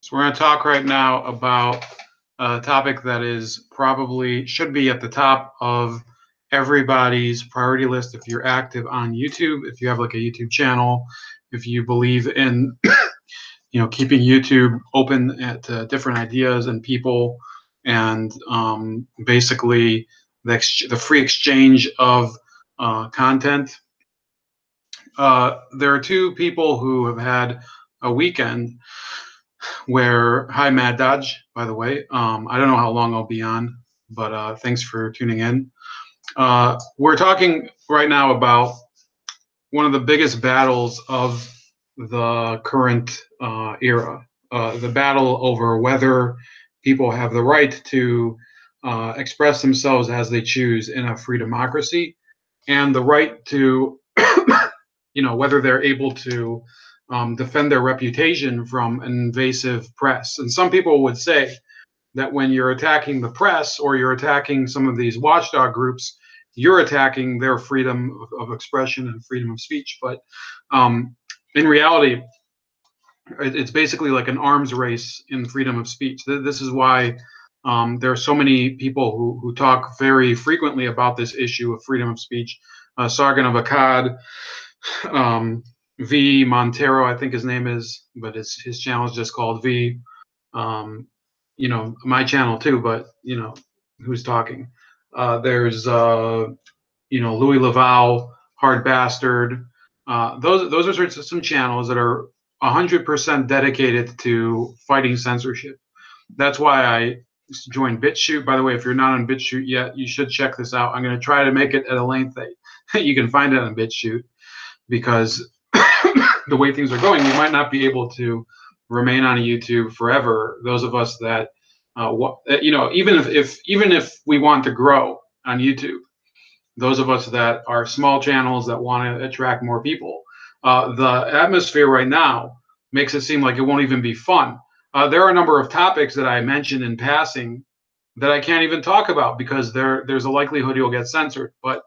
So we're going to talk right now about a topic that is probably should be at the top of everybody's priority list if you're active on YouTube, if you have like a YouTube channel, if you believe in keeping YouTube open at different ideas and people, and basically the free exchange of content. There are two people who have had a weekend where, hi Mad Dodge, by the way. I don't know how long I'll be on, but thanks for tuning in. We're talking right now about one of the biggest battles of the current era, the battle over whether people have the right to express themselves as they choose in a free democracy, and the right to, whether they're able to defend their reputation from an invasive press. And some people would say that when you're attacking the press or you're attacking some of these watchdog groups, you're attacking their freedom of expression and freedom of speech. But in reality, it's basically like an arms race in freedom of speech. This is why there are so many people who talk very frequently about this issue of freedom of speech. Sargon of Akkad, V. Montero, I think his name is, but his channel is just called V. My channel too, but who's talking? There's Louis Laval, Hard Bastard. Those are some channels that are 100% dedicated to fighting censorship. That's why I joined BitChute. By the way, if you're not on BitChute yet, you should check this out. I'm going to try to make it at a length that you can find it on BitChute, because the way things are going, we might not be able to remain on YouTube forever. Those of us that, even if we want to grow on YouTube, those of us that are small channels that want to attract more people, the atmosphere right now makes it seem like it won't even be fun. There are a number of topics that I mentioned in passing that I can't even talk about because there's a likelihood you'll get censored. But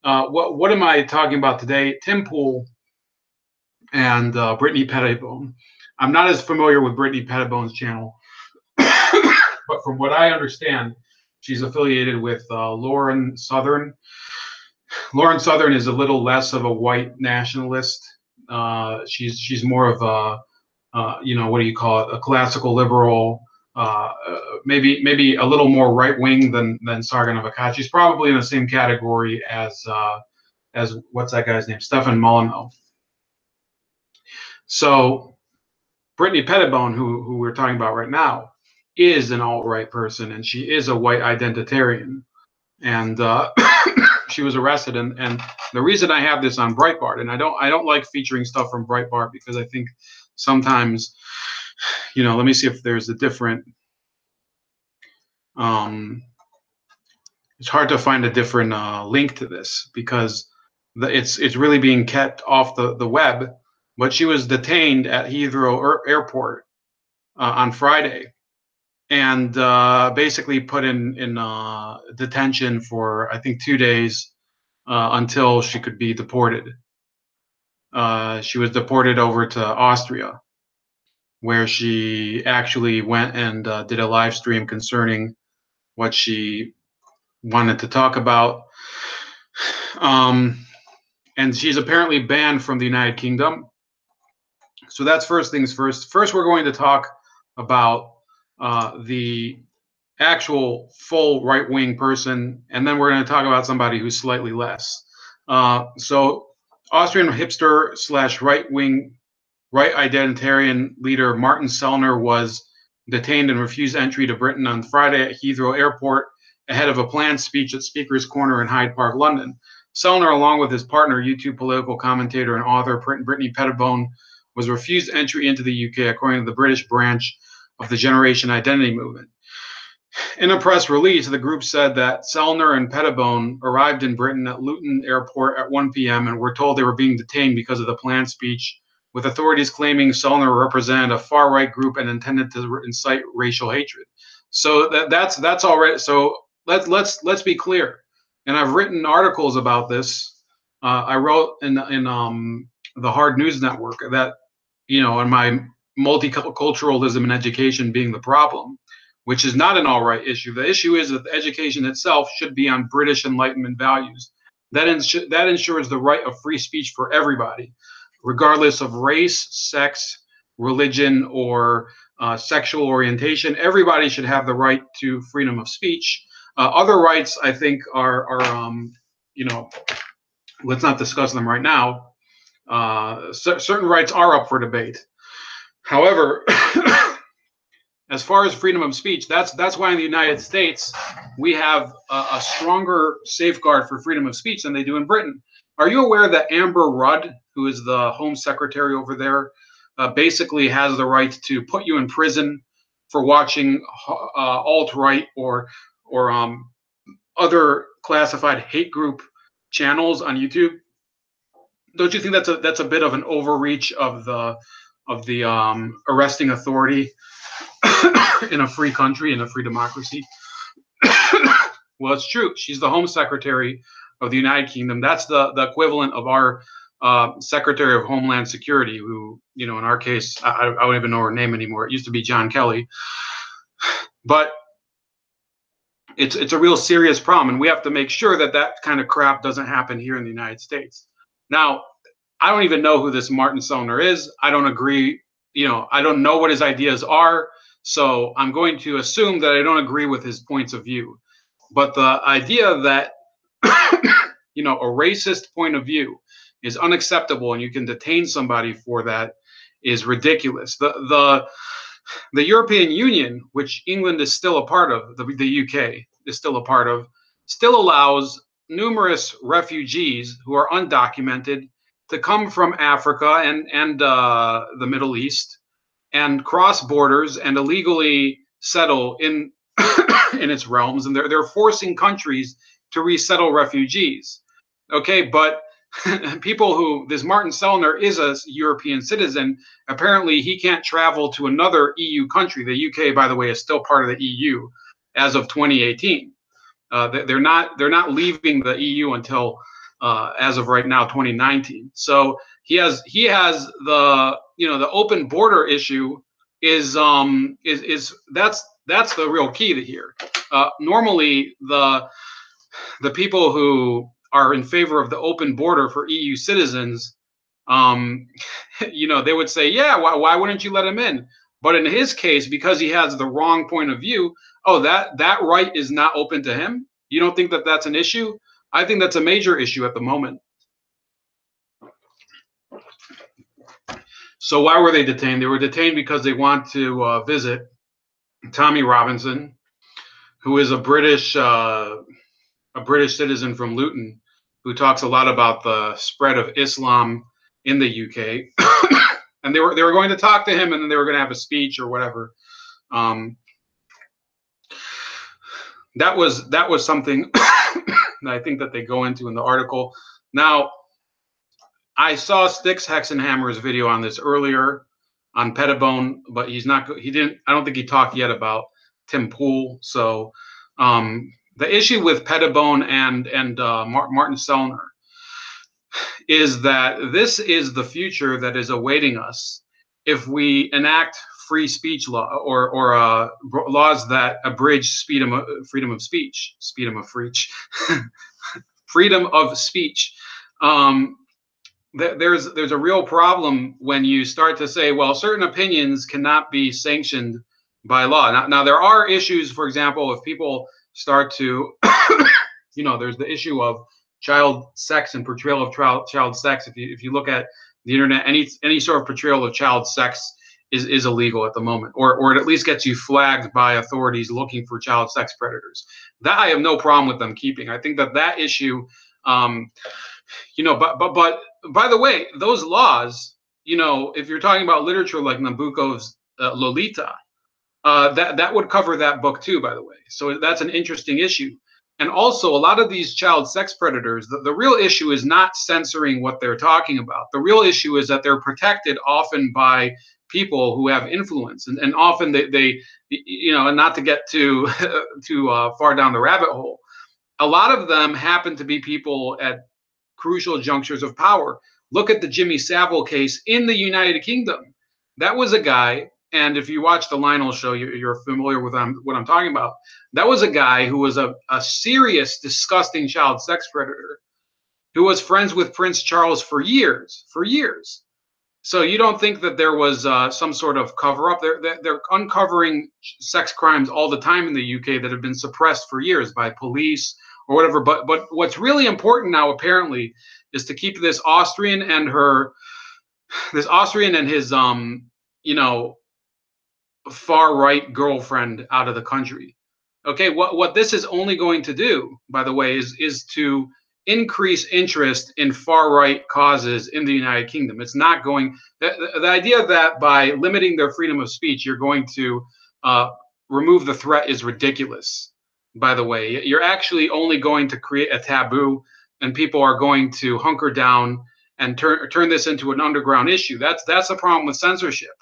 what am I talking about today? Tim Pool and Brittany Pettibone. I'm not as familiar with Brittany Pettibone's channel, but from what I understand, she's affiliated with Lauren Southern. Lauren Southern is a little less of a white nationalist. She's more of a what do you call it? A classical liberal, maybe a little more right wing than Sargon of Akkad. She's probably in the same category as what's that guy's name? Stefan Molyneux. So Brittany Pettibone, who we're talking about right now, is an alt-right person, and she is a white identitarian, and she was arrested. And the reason I have this on Breitbart, and I don't like featuring stuff from Breitbart because I think sometimes, let me see if there's a different. It's hard to find a different link to this because it's really being kept off the web. But she was detained at Heathrow Airport on Friday, and basically put in detention for, I think, 2 days until she could be deported. She was deported over to Austria, where she actually went and did a live stream concerning what she wanted to talk about. And she's apparently banned from the United Kingdom. So that's first things first. First, we're going to talk about the actual full right-wing person, and then we're going to talk about somebody who's slightly less. So Austrian hipster / right-wing, right identitarian leader Martin Sellner was detained and refused entry to Britain on Friday at Heathrow Airport ahead of a planned speech at Speaker's Corner in Hyde Park, London. Sellner, along with his partner, YouTube political commentator and author Brittany Pettibone, was refused entry into the UK, according to the British branch of the Generation Identity Movement. In a press release, the group said that Sellner and Pettibone arrived in Britain at Luton Airport at 1 p.m. and were told they were being detained because of the planned speech, with authorities claiming Sellner represented a far-right group and intended to incite racial hatred. So that's already. So let's be clear. And I've written articles about this. I wrote in the Hard News Network that, in my multiculturalism in education being the problem, which is not an all right issue. The issue is that the education itself should be on British Enlightenment values. That ensures the right of free speech for everybody, regardless of race, sex, religion, or sexual orientation. Everybody should have the right to freedom of speech. Other rights, I think, you know, let's not discuss them right now. Certain rights are up for debate. However, as far as freedom of speech, that's why in the United States we have a stronger safeguard for freedom of speech than they do in Britain. Are you aware that Amber Rudd, who is the Home Secretary over there, basically has the right to put you in prison for watching alt-right or other classified hate group channels on YouTube? Don't you think that's a bit of an overreach of the arresting authority in a free country, in a free democracy? Well, it's true. She's the Home Secretary of the United Kingdom. That's the equivalent of our Secretary of Homeland Security, who, you know, in our case, I don't even know her name anymore. It used to be John Kelly. But it's a real serious problem, and we have to make sure that that kind of crap doesn't happen here in the United States. Now, I don't even know who this Martin Sellner is. I don't agree. You know, I don't know what his ideas are. So I'm going to assume that I don't agree with his points of view. But the idea that, you know, a racist point of view is unacceptable and you can detain somebody for that is ridiculous. The European Union, which England is still a part of, the UK is still a part of, still allows numerous refugees who are undocumented to come from Africa and the Middle East and cross borders and illegally settle in in its realms, and they're forcing countries to resettle refugees. Okay, but people who, this Martin Sellner is a European citizen. Apparently, he can't travel to another EU country. The UK, by the way, is still part of the EU as of 2018. They're not leaving the EU until as of right now, 2019. So he has the, you know, the open border issue is that's the real key to here. Normally, the people who are in favor of the open border for EU citizens, you know, they would say, yeah, why wouldn't you let him in? But in his case, because he has the wrong point of view, oh, that right is not open to him. You don't think that that's an issue? I think that's a major issue at the moment. So why were they detained? They were detained because they want to visit Tommy Robinson, who is a British citizen from Luton, who talks a lot about the spread of Islam in the UK. And they were going to talk to him, and then they were going to have a speech or whatever. That was something that I think that they go into in the article. Now, I saw Styx Hexenhammer's video on this earlier on Pettibone, but he didn't, I don't think he talked yet about Tim Pool. So the issue with Pettibone and Martin Sellner is that this is the future that is awaiting us if we enact free speech law or laws that abridge freedom of speech. There's a real problem when you start to say, well, certain opinions cannot be sanctioned by law. Now there are issues, for example, if people start to, you know, there's the issue of child sex and portrayal of child sex. If you look at the internet, any sort of portrayal of child sex is illegal at the moment, or it at least gets you flagged by authorities looking for child sex predators. That I have no problem with them keeping. I think that issue, you know, but by the way, those laws, you know, if you're talking about literature like Nabokov's Lolita, that would cover that book too, by the way. So that's an interesting issue. And also, a lot of these child sex predators, the real issue is not censoring what they're talking about. The real issue is that they're protected often by people who have influence, and often they you know, and not to get too far down the rabbit hole, a lot of them happen to be people at crucial junctures of power. Look at the Jimmy Savile case in the United Kingdom. That was a guy, and if you watch the Lionel show, you're familiar with what I'm talking about. That was a guy who was a serious, disgusting child sex predator who was friends with Prince Charles for years, for years. So you don't think that there was some sort of cover up? They're uncovering sex crimes all the time in the UK that have been suppressed for years by police or whatever. But what's really important now, apparently, is to keep this Austrian and his you know far right girlfriend out of the country. Okay, what this is only going to do, by the way, is to increase interest in far right causes in the United Kingdom. It's not going the idea that by limiting their freedom of speech, you're going to remove the threat is ridiculous. By the way, you're actually only going to create a taboo, and people are going to hunker down and turn this into an underground issue. That's a problem with censorship.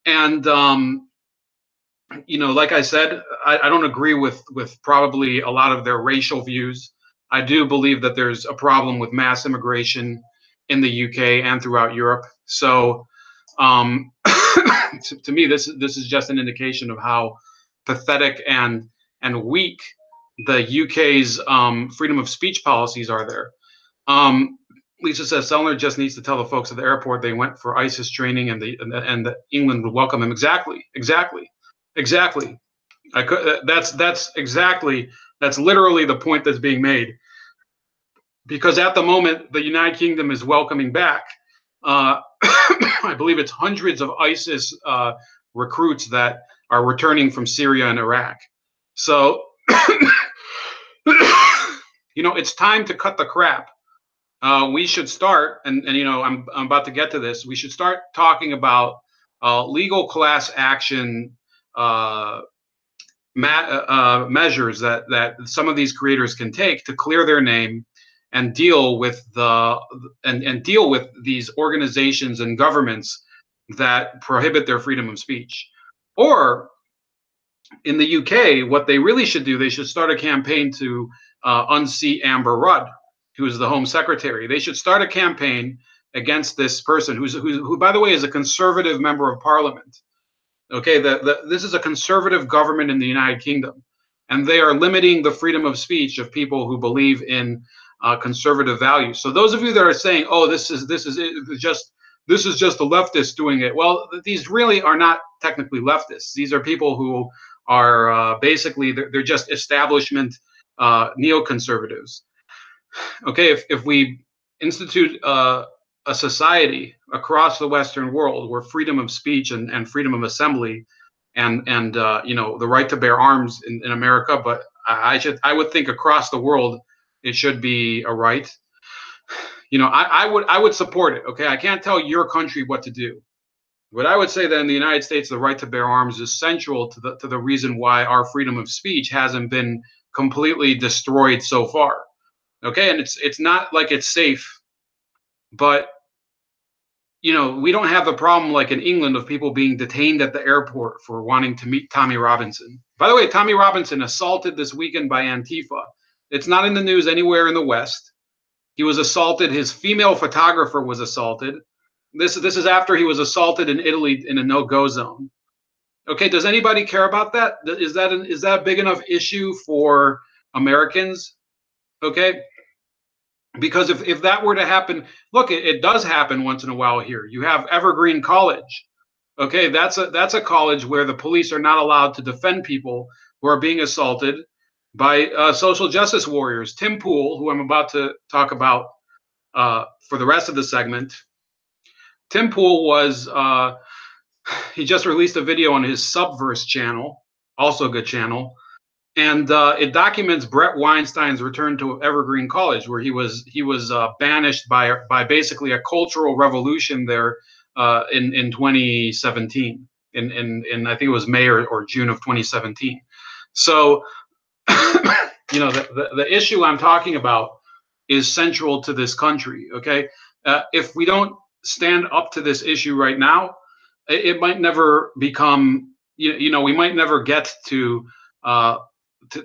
And like I said, I don't agree with probably a lot of their racial views. I do believe that there's a problem with mass immigration in the UK and throughout Europe. So, to me, this is just an indication of how pathetic and weak the UK's freedom of speech policies are there. Lisa says Sellner just needs to tell the folks at the airport they went for ISIS training and the England would welcome him. Exactly. I could. That's literally the point that's being made. Because at the moment, the United Kingdom is welcoming back, I believe it's hundreds of ISIS recruits that are returning from Syria and Iraq. So, it's time to cut the crap. We should start, and I'm about to get to this. We should start talking about legal class action measures that some of these creators can take to clear their name and deal with deal with these organizations and governments that prohibit their freedom of speech. Or in the UK, what they really should do, they should start a campaign to unseat Amber Rudd, who is the Home Secretary. They should start a campaign against this person who, by the way, is a conservative member of Parliament. Okay, this is a conservative government in the United Kingdom, and they are limiting the freedom of speech of people who believe in conservative values. So those of you that are saying, "Oh, this is just the leftists doing it," well, these really are not technically leftists. These are people who are basically they're just establishment neoconservatives. Okay, if we institute a society across the Western world where freedom of speech and freedom of assembly and the right to bear arms in America, but I would think across the world it should be a right. I would support it. Okay, I can't tell your country what to do, but I would say that in the United States, the right to bear arms is central to the reason why our freedom of speech hasn't been completely destroyed so far. Okay, and it's not like it's safe, but we don't have the problem like in England of people being detained at the airport for wanting to meet Tommy Robinson. By the way, Tommy Robinson assaulted this weekend by Antifa. It's not in the news anywhere in the West. He was assaulted. His female photographer was assaulted. This is after he was assaulted in Italy in a no-go zone. Okay, does anybody care about that? Is that a big enough issue for Americans? Okay. Because if that were to happen, look, it does happen once in a while here. You have Evergreen College. Okay, that's a college where the police are not allowed to defend people who are being assaulted by social justice warriors. Tim Pool, who I'm about to talk about for the rest of the segment. Tim Pool he just released a video on his Subverse channel, also a good channel. And it documents Brett Weinstein's return to Evergreen College, where he was banished by basically a cultural revolution there in 2017. In I think it was May or June of 2017. So the issue I'm talking about is central to this country. Okay, if we don't stand up to this issue right now, it might never become. We might never get to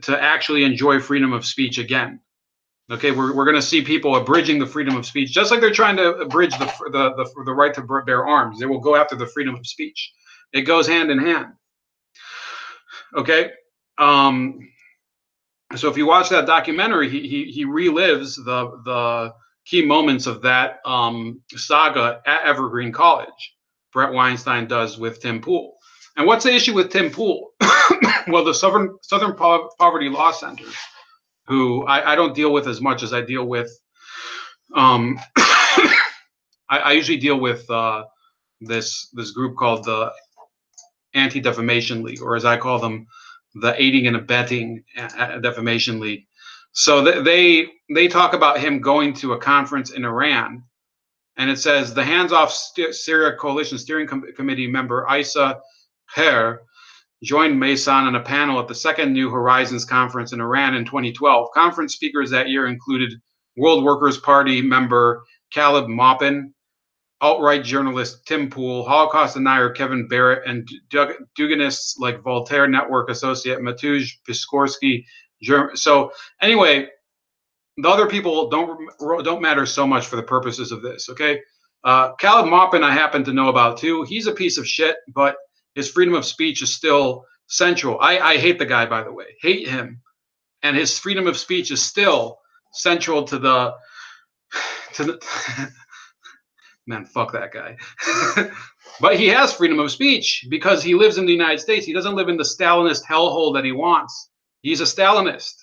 actually enjoy freedom of speech again. Okay, we're going to see people abridging the freedom of speech, just like they're trying to abridge the right to bear arms. They will go after the freedom of speech. It goes hand in hand. Okay. So if you watch that documentary, he relives the key moments of that saga at Evergreen College. Brett Weinstein does with Tim Pool. And what's the issue with Tim Pool? Well, the Southern Poverty Law Center, who I don't deal with as much as I deal with. I usually deal with this group called the Anti-Defamation League, or as I call them, the Aiding and Abetting Defamation League. So they talk about him going to a conference in Iran, and it says the Hands Off Syria Coalition Steering Committee member Isa Her joined Mason on a panel at the second New Horizons conference in Iran in 2012. Conference speakers that year included World Workers' Party member Caleb Maupin, alt-right journalist Tim Pool, Holocaust denier Kevin Barrett, and Duginists like Voltaire Network associate Mateusz Piskorsky. So anyway, the other people don't matter so much for the purposes of this. Okay, Caleb Maupin I happen to know about too. He's a piece of shit, but his freedom of speech is still central. I hate the guy, by the way, hate him, and his freedom of speech is still central to the man, fuck that guy. But he has freedom of speech because he lives in the United States. He doesn't live in the Stalinist hellhole that he wants. He's a Stalinist.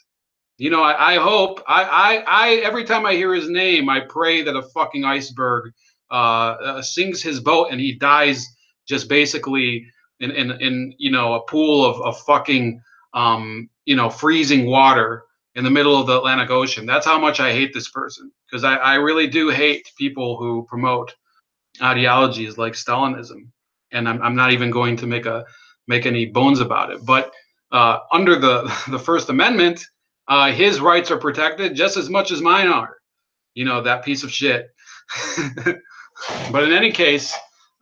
You know, I hope every time I hear his name, I pray that a fucking iceberg sinks his boat and he dies just basically in you know, a pool of fucking you know, freezing water in the middle of the Atlantic Ocean. That's how much I hate this person, because I really do hate people who promote ideologies like Stalinism, and I'm not even going to make any bones about it. But under the First Amendment, his rights are protected just as much as mine are. You know, that piece of shit. But in any case,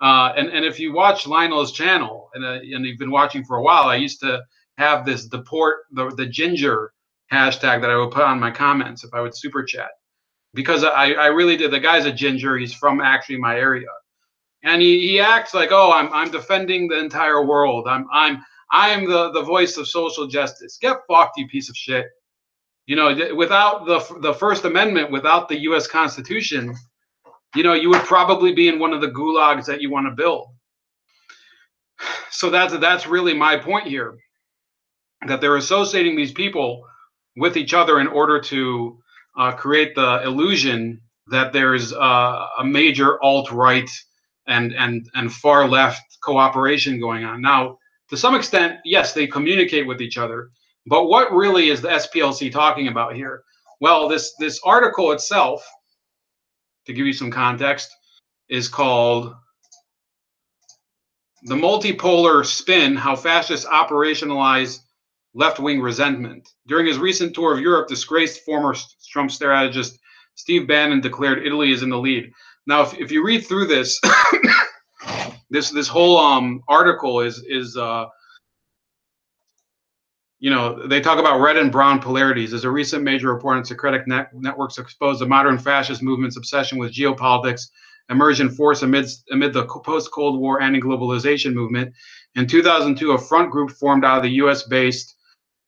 and if you watch Lionel's channel and you've been watching for a while, I used to have this deport the ginger hashtag that I would put on my comments if I would super chat, because I really did. The guy's a ginger. He's from actually my area, and he acts like, oh, I'm defending the entire world. I'm the voice of social justice. Get fucked, you piece of shit. You know, without the First Amendment, without the U.S. Constitution, you know, you would probably be in one of the gulags that you want to build. So that's really my point here, that they're associating these people with each other in order to create the illusion that there's a major alt-right and far left cooperation going on. Now, to some extent, yes, they communicate with each other, but what really is the SPLC talking about here? Well, this article itself, to give you some context, is called "The Multipolar Spin: How Fascists Operationalize Left-Wing Resentment." During his recent tour of Europe, disgraced former Trump strategist Steve Bannon declared Italy is in the lead. Now, if you read through this, this whole article is you know, they talk about red and brown polarities. As a recent major report on Socratic networks exposed the modern fascist movement's obsession with geopolitics emerged in force amid the post-Cold War anti-globalization movement. In 2002, a front group formed out of the U.S.-based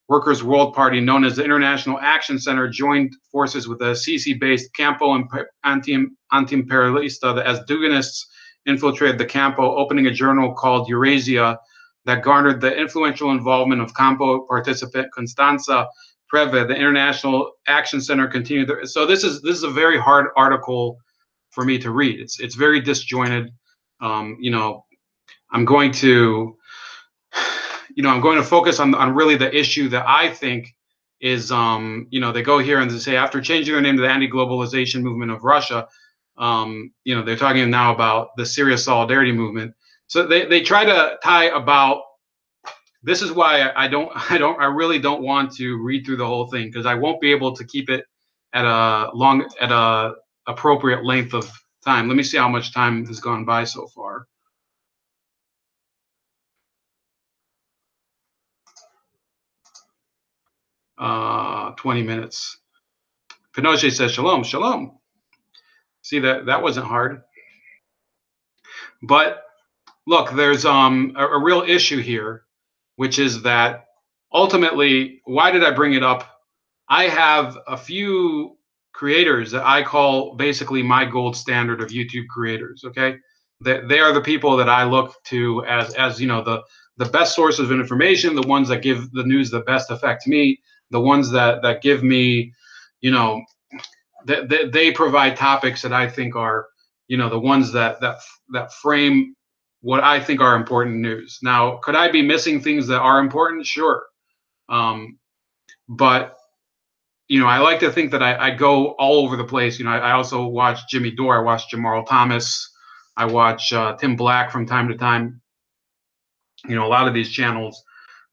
Workers' World Party, known as the International Action Center, joined forces with the Sisi-based Campo Antiimperialista as Duginists infiltrated the Campo, opening a journal called Eurasia that garnered the influential involvement of Campo participant Constanza Preve. The International Action Center continued. So this is a very hard article for me to read. It's very disjointed. You know, I'm going to focus on really the issue that I think is, you know, they go here and they say, after changing their name to the anti-globalization movement of Russia, you know, they're talking now about the Syria Solidarity movement. So they try to tie about, this is why I really don't want to read through the whole thing, because I won't be able to keep it at a appropriate length of time. Let me see how much time has gone by so far. 20 minutes. Pinochet says shalom, shalom. See, that wasn't hard. But look, there's a real issue here, which is that ultimately, why did I bring it up? I have a few creators that I call basically my gold standard of YouTube creators. Okay, they are the people that I look to as the best sources of information, the ones that give the news the best effect to me, the ones that give me, you know, they provide topics that I think are, the ones that frame what I think are important news. Now, could I be missing things that are important? Sure. But I like to think that I go all over the place. I also watch Jimmy Dore. I watch Jamarl Thomas. I watch Tim Black from time to time. A lot of these channels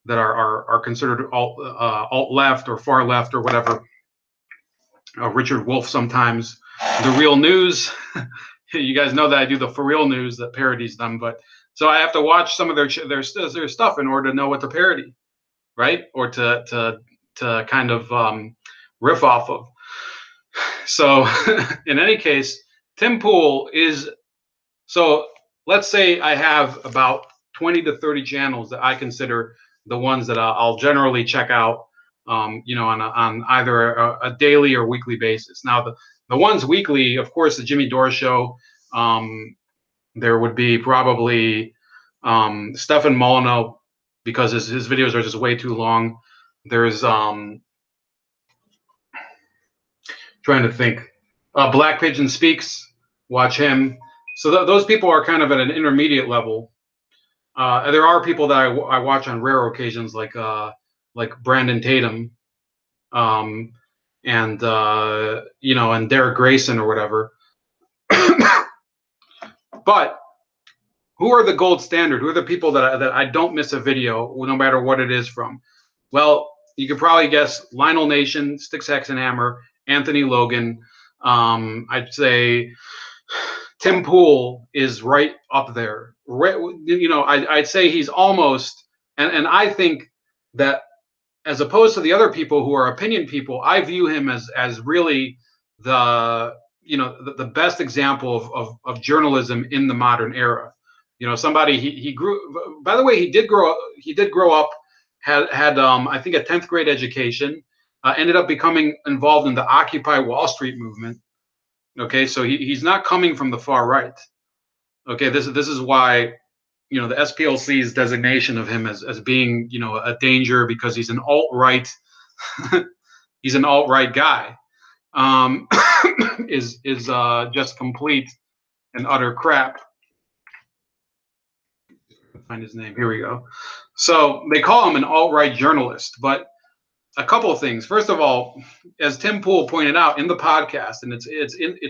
that are considered alt left or far left or whatever. Richard Wolf sometimes. The Real News. You guys know that I do the For Real News that parodies them, but so I have to watch some of their stuff in order to know what to parody, right? Or to kind of riff off of. So in any case, Tim Pool is, so let's say I have about 20 to 30 channels that I consider the ones that I'll generally check out, on either a daily or weekly basis. Now, the ones weekly, of course, the Jimmy Dore Show. There would be probably Stefan Molyneux, because his videos are just way too long. There's trying to think. Black Pigeon Speaks. Watch him. So those people are kind of at an intermediate level. There are people that I watch on rare occasions, like Brandon Tatum, and and Derek Grayson or whatever. But who are the gold standard? Who are the people that I don't miss a video, no matter what it is from? Well, you could probably guess Lionel Nation, Sticks, Hex, and Hammer, Anthony Logan. I'd say Tim Pool is right up there. I'd say he's almost, and I think that as opposed to the other people who are opinion people, I view him as really the best example of journalism in the modern era. Somebody he grew. By the way, he did grow up. Had I think a 10th grade education. Ended up becoming involved in the Occupy Wall Street movement. Okay, so he's not coming from the far right. Okay, this is why the SPLC's designation of him as being a danger, because he's an alt-right he's an alt-right guy, is just complete and utter crap. Find his name. Here we go. So they call him an alt-right journalist, but a couple of things. First of all, as Tim Pool pointed out in the podcast, and it's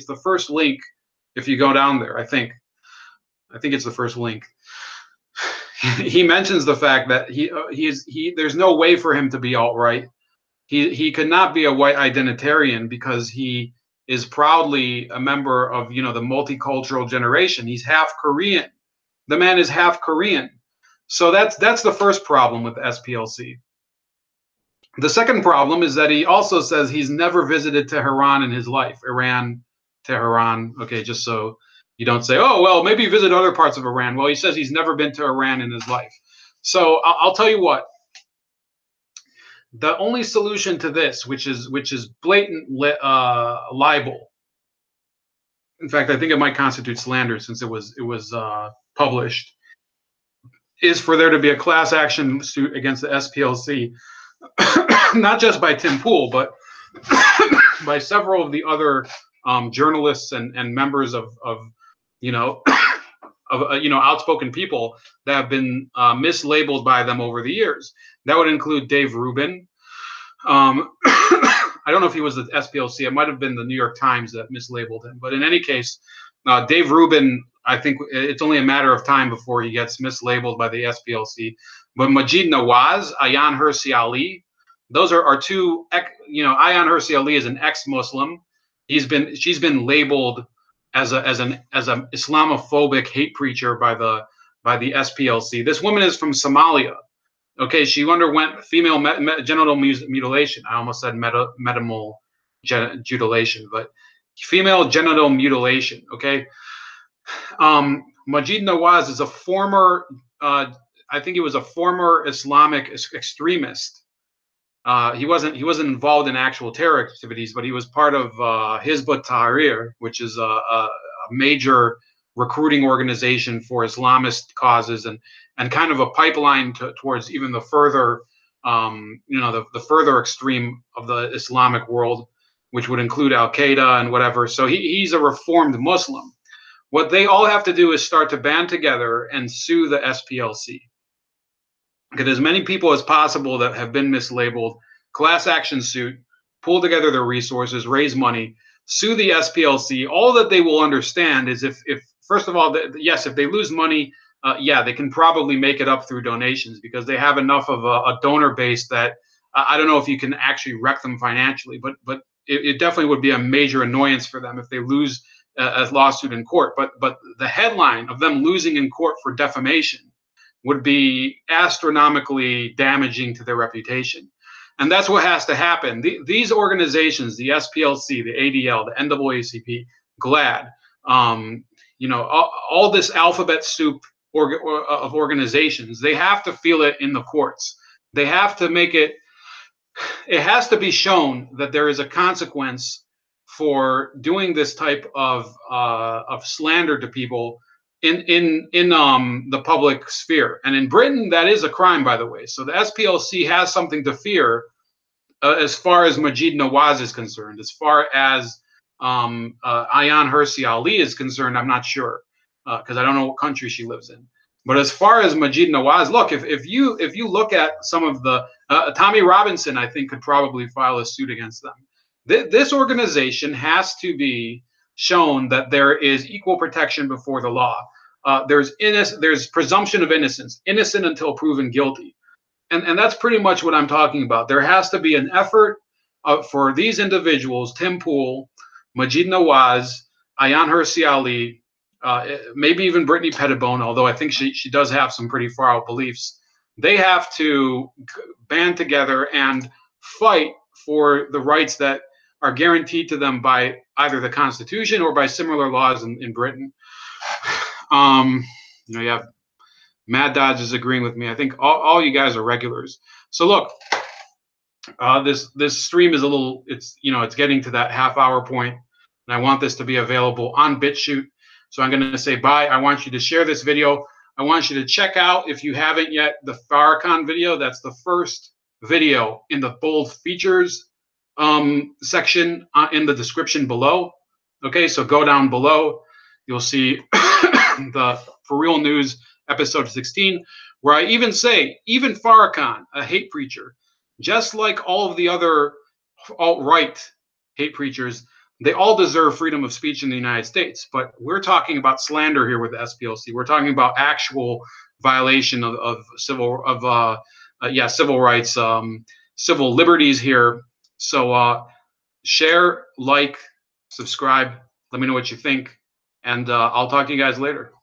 the first link if you go down there. I think it's the first link. He mentions the fact that there's no way for him to be alt-right. He could not be a white identitarian because he is proudly a member of the multicultural generation. He's half Korean. The man is half Korean. So that's the first problem with the SPLC. The second problem is that he also says he's never visited Tehran in his life. Iran, Tehran. Okay, just so you don't say, oh, well, maybe he visited other parts of Iran. Well, he says he's never been to Iran in his life. So I'll tell you what. The only solution to this, which is blatant libel. In fact, I think it might constitute slander since it was published, is for there to be a class action suit against the SPLC, not just by Tim Pool, but by several of the other journalists and members of outspoken people that have been mislabeled by them over the years. That would include Dave Rubin. I don't know if he was the SPLC. It might have been the New York Times that mislabeled him. But in any case, Dave Rubin, I think it's only a matter of time before he gets mislabeled by the SPLC. But Majid Nawaz, Ayaan Hirsi Ali, those are two. Ayaan Hirsi Ali is an ex-Muslim. She's been labeled as an Islamophobic hate preacher by the SPLC. This woman is from Somalia. Okay, she underwent female genital mutilation. I almost said mutilation, but female genital mutilation. Okay. Majid Nawaz is a former, I think he was a former Islamic extremist. He wasn't involved in actual terror activities, but he was part of Hizb ut-Tahrir, which is a major recruiting organization for Islamist causes, and kind of a pipeline towards even the further, the further extreme of the Islamic world, which would include Al Qaeda and whatever. So he's a reformed Muslim. What they all have to do is start to band together and sue the SPLC. Get as many people as possible that have been mislabeled, class action suit, pull together their resources, raise money, sue the SPLC. All that they will understand is if first of all, yes, if they lose money, yeah, they can probably make it up through donations because they have enough of a donor base that I don't know if you can actually wreck them financially, but it definitely would be a major annoyance for them if they lose a lawsuit in court. But the headline of them losing in court for defamation would be astronomically damaging to their reputation. And that's what has to happen. These organizations, the SPLC, the ADL, the NAACP, GLAAD, all this alphabet soup of organizations, they have to feel it in the courts. They have to make it has to be shown that there is a consequence for doing this type of slander to people in the public sphere. And in Britain, that is a crime, by the way. So the SPLC has something to fear as far as Majid Nawaz is concerned. As far as Ayaan Hirsi Ali is concerned, I'm not sure because I don't know what country she lives in. But as far as Majid Nawaz, look, if you look at some of the Tommy Robinson, I think could probably file a suit against them. This organization has to be shown that there is equal protection before the law. There's presumption of innocence, innocent until proven guilty, and that's pretty much what I'm talking about. There has to be an effort for these individuals, Tim Pool, Majid Nawaz, Ayaan Hirsi Ali, maybe even Brittany Pettibone, although I think she does have some pretty far out beliefs. They have to band together and fight for the rights that are guaranteed to them by either the Constitution or by similar laws in Britain. You have Mad Dodge is agreeing with me. I think all you guys are regulars. So look, this stream is a little, it's getting to that half-hour point, and I want this to be available on BitChute. So I'm going to say bye. I want you to share this video. I want you to check out, if you haven't yet, the Farrakhan video. That's the first video in the bold features section in the description below. Okay, so go down below. You'll see the For Real News episode 16, where I even say, even Farrakhan, a hate preacher, just like all of the other alt-right hate preachers, they all deserve freedom of speech in the United States. But we're talking about slander here with the SPLC. We're talking about actual violation of civil rights, civil liberties here. So share, like, subscribe. Let me know what you think, and I'll talk to you guys later.